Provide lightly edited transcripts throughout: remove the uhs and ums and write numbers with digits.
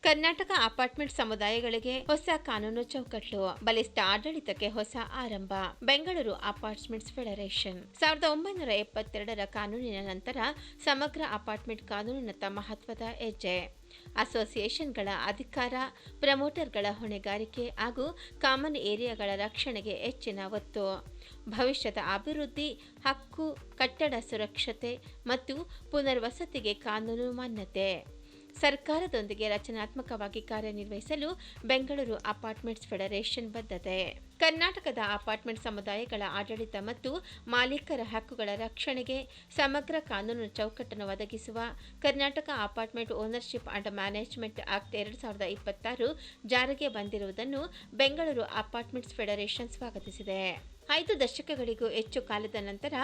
Karnataka apartment ಸಮುದಾಯಗಳಿಗೆ ಹೊಸ ಕಾನೂನು ಚೌಕಟ್ಟು, ಬಲಿಷ್ಠ ಆಡಳಿತಕ್ಕೆ ಹೊಸ ಆರಂಭ. ಬೆಂಗಳೂರು ಅಪಾರ್ಟ್ಮೆಂಟ್ಸ್ ಫೆಡರೇಷನ್ 1972ರ ಕಾನೂನಿನ ನಂತರ ಸಮಗ್ರ ಅಪಾರ್ಟ್ಮೆಂಟ್ ಕಾನೂನಿನತ್ತ ಮಹತ್ವದ ಹೆಜ್ಜೆ. ಅಸೋಸಿಯೇಷನ್ಗಳ ಅಧಿಕಾರ, ಪ್ರಮೋಟರ್ಗಳ ಹೊಣೆಗಾರಿಕೆ ಹಾಗೂ ಕಾಮನ್ ಏರಿಯಾಗಳ ರಕ್ಷಣೆಗೆ ಹೆಚ್ಚಿನ ಒತ್ತು. ಭವಿಷ್ಯದ ಅಭಿವೃದ್ಧಿ, ಹಕ್ಕು, ಕಟ್ಟಡ ಸುರಕ್ಷತೆ ಮತ್ತು ಪುನರ್ವಸತಿಗೆ ಕಾನೂನು ಮಾನ್ಯತೆ. ಸರ್ಕಾರದೊಂದಿಗೆ ರಚನಾತ್ಮಕವಾಗಿ ಕಾರ್ಯನಿರ್ವಹಿಸಲು ಬೆಂಗಳೂರು ಅಪಾರ್ಟ್ಮೆಂಟ್ಸ್ ಫೆಡರೇಷನ್ ಬದ್ಧತೆ. ಕರ್ನಾಟಕದ ಅಪಾರ್ಟ್ಮೆಂಟ್ ಸಮುದಾಯಗಳ ಆಡಳಿತ ಮತ್ತು ಮಾಲೀಕರ ಹಕ್ಕುಗಳ ರಕ್ಷಣೆಗೆ ಸಮಗ್ರ ಕಾನೂನು ಚೌಕಟ್ಟನ್ನು ಒದಗಿಸುವ Karnataka apartment ownership and management act 2026 ಜಾರಿಗೆ ಬಂದಿರುವುದನ್ನು ಬೆಂಗಳೂರು ಅಪಾರ್ಟ್ಮೆಂಟ್ಸ್ ಫೆಡರೇಷನ್ ಸ್ವಾಗತಿಸಿದೆ. 5 ದಶಕಗಳಿಗೂ ಹೆಚ್ಚು ಕಾಲದ ನಂತರ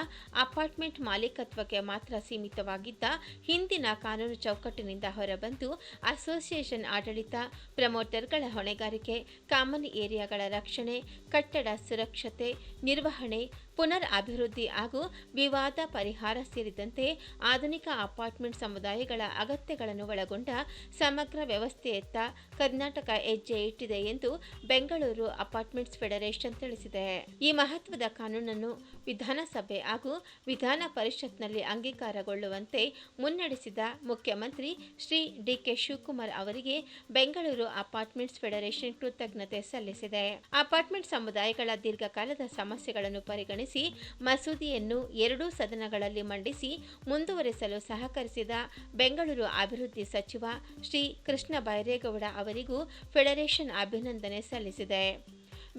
ಅಪಾರ್ಟ್ಮೆಂಟ್ ಮಾಲೀಕತ್ವಕ್ಕೆ ಮಾತ್ರ ಸೀಮಿತವಾಗಿದ್ದ ಹಿಂದಿನ ಕಾನೂನು ಚೌಕಟ್ಟಿನಿಂದ ಹೊರಬಂದು ಅಸೋಸಿಯೇಷನ್ ಆಡಳಿತ, ಪ್ರಮೋಟರ್ಗಳ ಹೊಣೆಗಾರಿಕೆ, ಕಾಮನ್ ಏರಿಯಾಗಳ ರಕ್ಷಣೆ, ಕಟ್ಟಡ ಸುರಕ್ಷತೆ, ನಿರ್ವಹಣೆ, ಪುನರ್ ಅಭಿವೃದ್ಧಿ ಹಾಗೂ ವಿವಾದ ಪರಿಹಾರ ಸೇರಿದಂತೆ ಆಧುನಿಕ ಅಪಾರ್ಟ್ಮೆಂಟ್ ಸಮುದಾಯಗಳ ಅಗತ್ಯಗಳನ್ನು ಒಳಗೊಂಡ ಸಮಗ್ರ ವ್ಯವಸ್ಥೆಯತ್ತ ಕರ್ನಾಟಕ ಹೆಜ್ಜೆ ಇಟ್ಟಿದೆ ಎಂದು ಬೆಂಗಳೂರು ಅಪಾರ್ಟ್ಮೆಂಟ್ಸ್ ಫೆಡರೇಷನ್ ತಿಳಿಸಿದೆ. ಈ ಮಹತ್ವದ ಕಾನೂನನ್ನು ವಿಧಾನಸಭೆ ಹಾಗೂ ವಿಧಾನ ಪರಿಷತ್ನಲ್ಲಿ ಅಂಗೀಕಾರಗೊಳ್ಳುವಂತೆ ಮುನ್ನಡೆಸಿದ ಮುಖ್ಯಮಂತ್ರಿ ಶ್ರೀ ಡಿ.ಕೆ. ಶಿವಕುಮಾರ್ ಅವರಿಗೆ ಬೆಂಗಳೂರು ಅಪಾರ್ಟ್ಮೆಂಟ್ಸ್ ಫೆಡರೇಷನ್ ಕೃತಜ್ಞತೆ ಸಲ್ಲಿಸಿದೆ. ಅಪಾರ್ಟ್ಮೆಂಟ್ ಸಮುದಾಯಗಳ ದೀರ್ಘಕಾಲದ ಸಮಸ್ಯೆಗಳನ್ನು ಪರಿಗಣಿಸಿ ಮಸೂದೆಯನ್ನು 2 ಸದನಗಳಲ್ಲಿ ಮಂಡಿಸಿ ಮುಂದುವರೆಸಲು ಸಹಕರಿಸಿದ ಬೆಂಗಳೂರು ಅಭಿವೃದ್ಧಿ ಸಚಿವ ಶ್ರೀ ಕೃಷ್ಣ ಬೈರೇಗೌಡ ಅವರಿಗೂ ಫೆಡರೇಷನ್ ಅಭಿನಂದನೆ ಸಲ್ಲಿಸಿದೆ.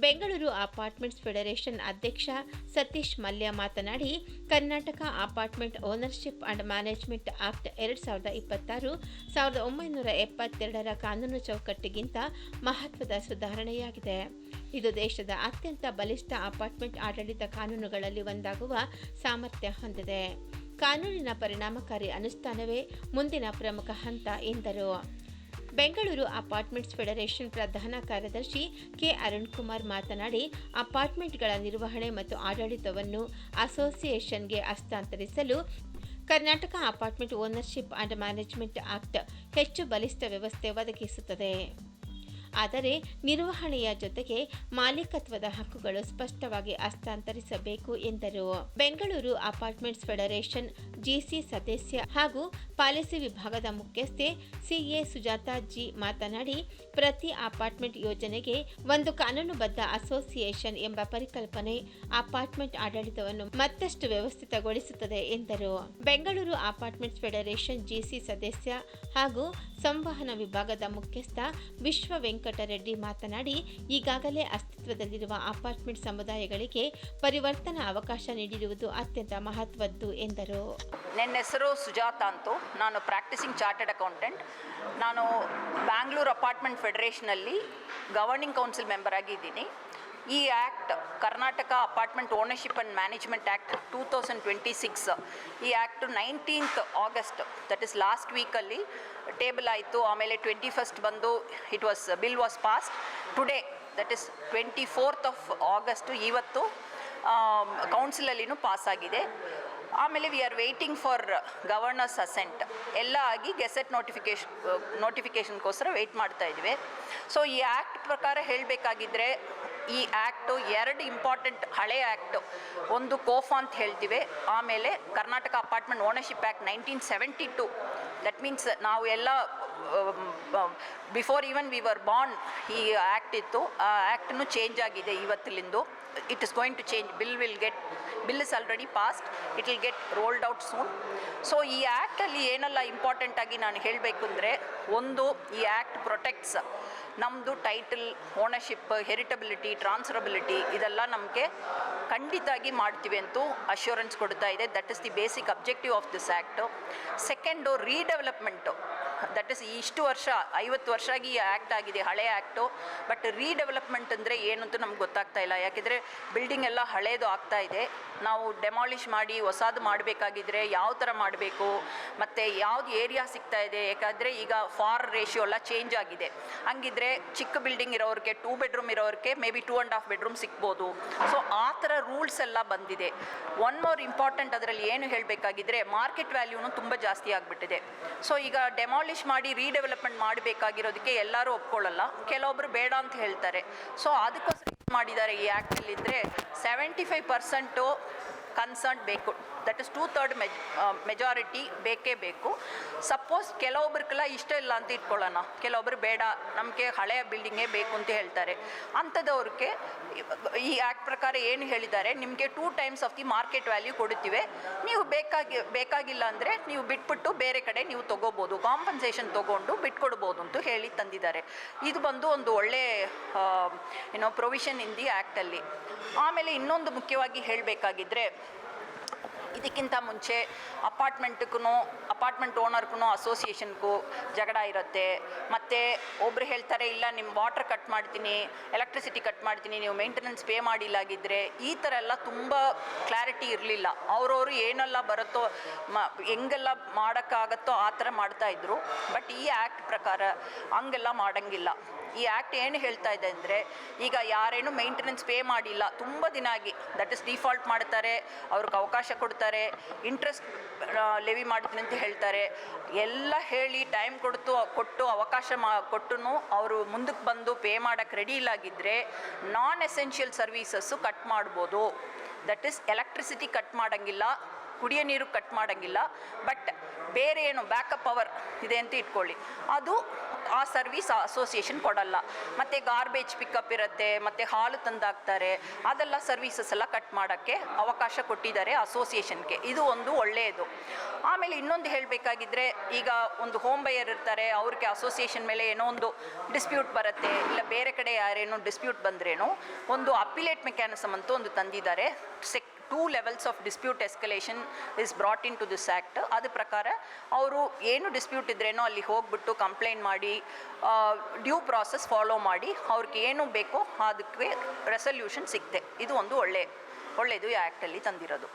ಬೆಂಗಳೂರು ಅಪಾರ್ಟ್ಮೆಂಟ್ಸ್ ಫೆಡರೇಷನ್ ಅಧ್ಯಕ್ಷ ಸತೀಶ್ ಮಲ್ಯ ಮಾತನಾಡಿ, Karnataka apartment ownership and management act 2026 1972ರ ಕಾನೂನು ಚೌಕಟ್ಟಿಗಿಂತ ಮಹತ್ವದ ಸುಧಾರಣೆಯಾಗಿದೆ. ಇದು ದೇಶದ ಅತ್ಯಂತ ಬಲಿಷ್ಠ ಅಪಾರ್ಟ್ಮೆಂಟ್ ಆಡಳಿತ ಕಾನೂನುಗಳಲ್ಲಿ ಒಂದಾಗುವ ಸಾಮರ್ಥ್ಯ ಹೊಂದಿದೆ. ಕಾನೂನಿನ ಪರಿಣಾಮಕಾರಿ ಅನುಷ್ಠಾನವೇ ಮುಂದಿನ ಪ್ರಮುಖ ಹಂತ ಎಂದರು. ಬೆಂಗಳೂರು ಅಪಾರ್ಟ್ಮೆಂಟ್ಸ್ ಫೆಡರೇಷನ್ ಪ್ರಧಾನ ಕಾರ್ಯದರ್ಶಿ ಕೆ. ಅರುಣ್ ಕುಮಾರ್ ಮಾತನಾಡಿ, ಅಪಾರ್ಟ್ಮೆಂಟ್ಗಳ ನಿರ್ವಹಣೆ ಮತ್ತು ಆಡಳಿತವನ್ನು ಅಸೋಸಿಯೇಷನ್ಗೆ ಹಸ್ತಾಂತರಿಸಲು Karnataka apartment ownership and management act ಹೆಚ್ಚು ಬಲಿಷ್ಠ ವ್ಯವಸ್ಥೆ ಒದಗಿಸುತ್ತದೆ. ಆದರೆ ನಿರ್ವಹಣೆಯ ಜೊತೆಗೆ ಮಾಲೀಕತ್ವದ ಹಕ್ಕುಗಳು ಸ್ಪಷ್ಟವಾಗಿ ಹಸ್ತಾಂತರಿಸಬೇಕು ಎಂದರು. ಬೆಂಗಳೂರು ಅಪಾರ್ಟ್ಮೆಂಟ್ಸ್ ಫೆಡರೇಷನ್ ಜಿಸಿ ಸದಸ್ಯ ಹಾಗೂ ಪಾಲಿಸಿ ವಿಭಾಗದ ಮುಖ್ಯಸ್ಥೆ ಸಿಎ ಸುಜಾತಾ ಜಿ ಮಾತನಾಡಿ, ಪ್ರತಿ ಅಪಾರ್ಟ್ಮೆಂಟ್ ಯೋಜನೆಗೆ ಒಂದು ಕಾನೂನುಬದ್ಧ ಅಸೋಸಿಯೇಷನ್ ಎಂಬ ಪರಿಕಲ್ಪನೆ ಅಪಾರ್ಟ್ಮೆಂಟ್ ಆಡಳಿತವನ್ನು ಮತ್ತಷ್ಟು ವ್ಯವಸ್ಥಿತಗೊಳಿಸುತ್ತದೆ ಎಂದರು. ಬೆಂಗಳೂರು ಅಪಾರ್ಟ್ಮೆಂಟ್ಸ್ ಫೆಡರೇಷನ್ ಜಿಸಿ ಸದಸ್ಯ ಹಾಗೂ ಸಂವಹನ ವಿಭಾಗದ ಮುಖ್ಯಸ್ಥ ವಿಶ್ವ ವೆಂಕಟರೆಡ್ಡಿ ಮಾತನಾಡಿ, ಈಗಾಗಲೇ ಅಸ್ತಿತ್ವದಲ್ಲಿರುವ ಅಪಾರ್ಟ್ಮೆಂಟ್ ಸಮುದಾಯಗಳಿಗೆ ಪರಿವರ್ತನಾ ಅವಕಾಶ ನೀಡಿರುವುದು ಅತ್ಯಂತ ಮಹತ್ವದ್ದು ಎಂದರು. ನನ್ನ ಹೆಸರು ಸುಜಾತ ಅಂತು. ನಾನು ಪ್ರಾಕ್ಟಿಸಿಂಗ್ ಚಾರ್ಟರ್ಡ್ ಅಕೌಂಟೆಂಟ್. ನಾನು ಬ್ಯಾಂಗ್ಳೂರು ಅಪಾರ್ಟ್ಮೆಂಟ್ ಫೆಡರೇಷನಲ್ಲಿ ಗವರ್ನಿಂಗ್ ಕೌನ್ಸಿಲ್ ಮೆಂಬರ್ ಆಗಿದ್ದೀನಿ. ಈ act Karnataka apartment ownership and management act 2026, ಈ act 19th August, that is last ವೀಕಲ್ಲಿ ಟೇಬಲ್ ಆಯಿತು. ಆಮೇಲೆ 21st ಬಂದು bill was passed. Today that is 24th August, ಇವತ್ತು ಕೌನ್ಸಿಲಲ್ಲಿನೂ ಪಾಸಾಗಿದೆ. ಆಮೇಲೆ we are waiting for governor's assent ಎಲ್ಲ ಆಗಿ ಗೆಸೆಟ್ ನೋಟಿಫಿಕೇಷನ್ಗೋಸ್ಕರ ವೆಯ್ಟ್ ಮಾಡ್ತಾ ಇದ್ವಿ. ಸೊ ಈ ಆ್ಯಕ್ಟ್ ಪ್ರಕಾರ ಹೇಳಬೇಕಾಗಿದ್ದರೆ, ಈ ಆ್ಯಕ್ಟು 2 ಇಂಪಾರ್ಟೆಂಟ್ ಹಳೆ ಆ್ಯಕ್ಟು, ಒಂದು ಕೋಫಾ ಅಂತ ಹೇಳ್ತೀವಿ, ಆಮೇಲೆ Karnataka apartment ownership act 1972. That means ನಾವು ಎಲ್ಲ before even we were born ಈ ಆ್ಯಕ್ಟ್ ಇತ್ತು. ಆ ಆ್ಯಕ್ಟನ್ನು ಚೇಂಜ್ ಆಗಿದೆ ಇವತ್ತಿಲಿಂದು. It is going to change. Bill is already passed. It will get rolled out soon. So ಈ ಆ್ಯಕ್ಟಲ್ಲಿ ಏನೆಲ್ಲ ಇಂಪಾರ್ಟೆಂಟಾಗಿ ನಾನು ಹೇಳಬೇಕು ಅಂದರೆ, ಒಂದು, ಈ ಆ್ಯಕ್ಟ್ ಪ್ರೊಟೆಕ್ಟ್ಸ್ ನಮ್ಮದು ಟೈಟಲ್, ಓನರ್ಶಿಪ್, ಹೆರಿಟಬಿಲಿಟಿ, ಟ್ರಾನ್ಸ್ಫರಬಿಲಿಟಿ ಇದೆಲ್ಲ ನಮಗೆ ಖಂಡಿತಾಗಿ ಮಾಡ್ತೀವಿ ಅಂತೂ ಅಶ್ಯೂರೆನ್ಸ್ ಕೊಡ್ತಾ ಇದೆ. That is the basic objective of this act. Second, redevelopment. That is ಇಷ್ಟು ವರ್ಷ 50 ವರ್ಷ ಆಗಿ ಈ ಆ್ಯಕ್ಟ್ ಆಗಿದೆ, ಹಳೆ ಆ್ಯಕ್ಟು. ಬಟ್ ರೀಡೆವಲಪ್ಮೆಂಟ್ ಅಂದರೆ ಏನಂತೂ ನಮ್ಗೆ ಗೊತ್ತಾಗ್ತಾ ಇಲ್ಲ. ಯಾಕೆಂದರೆ ಬಿಲ್ಡಿಂಗ್ ಎಲ್ಲ ಹಳೇದು ಆಗ್ತಾ ಇದೆ. ನಾವು ಡೆಮಾಲಿಷ್ ಮಾಡಿ ಹೊಸದು ಮಾಡಬೇಕಾಗಿದ್ರೆ ಯಾವ ಥರ ಮಾಡಬೇಕು, ಮತ್ತು ಯಾವ್ದು ಏರಿಯಾ ಸಿಗ್ತಾ ಇದೆ. ಯಾಕಂದರೆ ಈಗ ಫಾರ್ ರೇಷಿಯೋ ಎಲ್ಲ ಚೇಂಜ್ ಆಗಿದೆ. ಹಂಗಿದ್ರೆ ಚಿಕ್ಕ ಬಿಲ್ಡಿಂಗ್ ಇರೋರಿಗೆ 2 bedroom ಇರೋರಿಗೆ ಮೇ ಬಿ 2.5 bedroom ಸಿಗ್ಬೋದು. ಸೊ ಆ ಥರ ರೂಲ್ಸ್ ಎಲ್ಲ ಬಂದಿದೆ. ಒನ್ ಮೋರ್ ಇಂಪಾರ್ಟೆಂಟ್ ಅದರಲ್ಲಿ ಏನು ಹೇಳಬೇಕಾಗಿದ್ರೆ, ಮಾರ್ಕೆಟ್ ವ್ಯಾಲ್ಯೂನು ತುಂಬ ಜಾಸ್ತಿ ಆಗಿಬಿಟ್ಟಿದೆ. ಸೊ ಈಗ ಡೆಮಾಲಿಷ್ ಡಿಮಾಲಿಷ್ ಮಾಡಿ ರೀಡೆವಲಪ್ಮೆಂಟ್ ಮಾಡಬೇಕಾಗಿರೋದಕ್ಕೆ ಎಲ್ಲರೂ ಒಪ್ಕೊಳ್ಳಲ್ಲ, ಕೆಲವೊಬ್ರು ಬೇಡ ಅಂತ ಹೇಳ್ತಾರೆ. ಸೊ ಅದಕ್ಕೋಸ್ಕರ ಮಾಡಿದ್ದಾರೆ ಈ ಆ್ಯಕ್ಟಲ್ಲಿದ್ದರೆ 75% ಕನ್ಸರ್ನ್ ಬೇಕು, ದಟ್ ಇಸ್ 2/3 ಮೆಜಾರಿಟಿ ಬೇಕೇ ಬೇಕು. ಸಪೋಸ್ ಕೆಲವೊಬ್ರಿಗೆಲ್ಲ ಇಷ್ಟ ಇಲ್ಲ ಅಂತ ಇಟ್ಕೊಳ್ಳೋಣ, ಕೆಲವೊಬ್ರು ಬೇಡ ನಮಗೆ ಹಳೆಯ ಬಿಲ್ಡಿಂಗೇ ಬೇಕು ಅಂತ ಹೇಳ್ತಾರೆ. ಅಂಥದ್ದವ್ರಿಗೆ ಈ ಆ್ಯಕ್ಟ್ ಪ್ರಕಾರ ಏನು ಹೇಳಿದ್ದಾರೆ, ನಿಮಗೆ 2 times of the market value ಕೊಡುತ್ತೀವಿ, ನೀವು ಬೇಕಾಗಿಲ್ಲ ಅಂದರೆ ನೀವು ಬಿಟ್ಬಿಟ್ಟು ಬೇರೆ ಕಡೆ ನೀವು ತೊಗೋಬೋದು, ಕಾಂಪನ್ಸೇಷನ್ ತೊಗೊಂಡು ಬಿಟ್ಕೊಡ್ಬೋದು ಅಂತ ಹೇಳಿ ತಂದಿದ್ದಾರೆ. ಇದು ಬಂದು ಒಂದು ಒಳ್ಳೆ ಪ್ರೊವಿಷನ್ ಇನ್ ದಿ ಆ್ಯಕ್ಟಲ್ಲಿ. ಆಮೇಲೆ ಇನ್ನೊಂದು ಮುಖ್ಯವಾಗಿ ಹೇಳಬೇಕಾಗಿದ್ದರೆ, ಇದಕ್ಕಿಂತ ಮುಂಚೆ ಅಪಾರ್ಟ್ಮೆಂಟ್ ಓನರ್ಗೂ ಅಸೋಸಿಯೇಷನ್ಗೂ ಜಗಳ ಇರುತ್ತೆ. ಮತ್ತು ಒಬ್ಬರು ಹೇಳ್ತಾರೆ ಇಲ್ಲ ನಿಮ್ಮ ವಾಟರ್ ಕಟ್ ಮಾಡ್ತೀನಿ, ಎಲೆಕ್ಟ್ರಿಸಿಟಿ ಕಟ್ ಮಾಡ್ತೀನಿ, ನೀವು ಮೇಂಟೆನೆನ್ಸ್ ಪೇ ಮಾಡಿಲ್ಲಾಗಿದ್ದರೆ, ಈ ಥರ ಎಲ್ಲ ತುಂಬ ಕ್ಲಾರಿಟಿ ಇರಲಿಲ್ಲ. ಅವರವರು ಏನೆಲ್ಲ ಬರುತ್ತೋ ಹೆಂಗೆಲ್ಲ ಮಾಡೋಕ್ಕಾಗತ್ತೋ ಆ ಥರ ಮಾಡ್ತಾಯಿದ್ರು. ಬಟ್ ಈ ಆ್ಯಕ್ಟ್ ಪ್ರಕಾರ ಹಂಗೆಲ್ಲ ಮಾಡೋಂಗಿಲ್ಲ. ಈ ಆ್ಯಕ್ಟ್ ಏನು ಹೇಳ್ತಾ ಇದೆ ಅಂದರೆ, ಈಗ ಯಾರೇನು ಮೇಂಟೆನೆನ್ಸ್ ಪೇ ಮಾಡಿಲ್ಲ ತುಂಬ ದಿನ ಆಗಿ, ದಟ್ ಇಸ್ ಡಿಫಾಲ್ಟ್ ಮಾಡ್ತಾರೆ, ಅವ್ರಿಗೆ ಅವಕಾಶ ಕೊಡ್ತಾರೆ, ಇಂಟ್ರೆಸ್ಟ್ ಲೆವಿ ಮಾಡ್ತೀನಿ ಅಂತ ಹೇಳ್ತಾರೆ, ಎಲ್ಲ ಹೇಳಿ ಟೈಮ್ ಕೊಟ್ಟು ಅವಕಾಶ ಕೊಟ್ಟು ಅವರು ಮುಂದಕ್ಕೆ ಬಂದು ಪೇ ಮಾಡೋಕ್ಕೆ ರೆಡಿ ಇಲ್ಲಾಗಿದ್ದರೆ ನಾನ್ ಎಸೆನ್ಷಿಯಲ್ ಸರ್ವೀಸಸ್ಸು ಕಟ್ ಮಾಡ್ಬೋದು. ದಟ್ ಇಸ್ ಎಲೆಕ್ಟ್ರಿಸಿಟಿ ಕಟ್ ಮಾಡೋಂಗಿಲ್ಲ, ಕುಡಿಯೋ ನೀರು ಕಟ್ ಮಾಡೋಂಗಿಲ್ಲ, ಬಟ್ ಬೇರೆ ಏನು ಬ್ಯಾಕಪ್ ಪವರ್ ಇದೆ ಅಂತ ಇಟ್ಕೊಳ್ಳಿ, ಅದು ಆ ಸರ್ವಿಸ್ ಅಸೋಸಿಯೇಷನ್ ಕೊಡಲ್ಲ. ಮತ್ತು ಗಾರ್ಬೇಜ್ ಪಿಕಪ್ ಇರುತ್ತೆ, ಮತ್ತು ಹಾಲು ತಂದಾಕ್ತಾರೆ, ಅದೆಲ್ಲ ಸರ್ವೀಸಸ್ ಎಲ್ಲ ಕಟ್ ಮಾಡೋಕ್ಕೆ ಅವಕಾಶ ಕೊಟ್ಟಿದ್ದಾರೆ ಅಸೋಸಿಯೇಷನ್ಗೆ. ಇದು ಒಂದು ಒಳ್ಳೆಯದು. ಆಮೇಲೆ ಇನ್ನೊಂದು ಹೇಳಬೇಕಾಗಿದ್ದರೆ, ಈಗ ಒಂದು ಹೋಮ್ ಬೈಯರ್ ಇರ್ತಾರೆ, ಅವ್ರಿಗೆ ಅಸೋಸಿಯೇಷನ್ ಮೇಲೆ ಏನೋ ಒಂದು ಡಿಸ್ಪ್ಯೂಟ್ ಬರುತ್ತೆ, ಇಲ್ಲ ಬೇರೆ ಕಡೆ ಯಾರೇನೋ ಡಿಸ್ಪ್ಯೂಟ್ ಬಂದ್ರೇನೋ ಒಂದು ಅಪಿಲೇಟ್ ಮೆಕ್ಯಾನಿಸಮ್ ಅಂತ ಒಂದು ತಂದಿದ್ದಾರೆ. 2 levels of dispute escalation is brought into this act. ಅದ್ರ ಪ್ರಕಾರ ಅವರು ಏನು ಡಿಸ್ಪ್ಯೂಟ್ ಇದ್ರೇನೋ ಅಲ್ಲಿ ಹೋಗ್ಬಿಟ್ಟು ಕಂಪ್ಲೇಂಟ್ ಮಾಡಿ ಡ್ಯೂ ಪ್ರಾಸೆಸ್ ಫಾಲೋ ಮಾಡಿ ಅವ್ರಿಗೆ ಏನು ಬೇಕೋ ಅದಕ್ಕೆ ರೆಸಲ್ಯೂಷನ್ ಸಿಗುತ್ತೆ. ಇದು ಒಂದು ಒಳ್ಳೆಯದು ಈ ಆ್ಯಕ್ಟಲ್ಲಿ ತಂದಿರೋದು.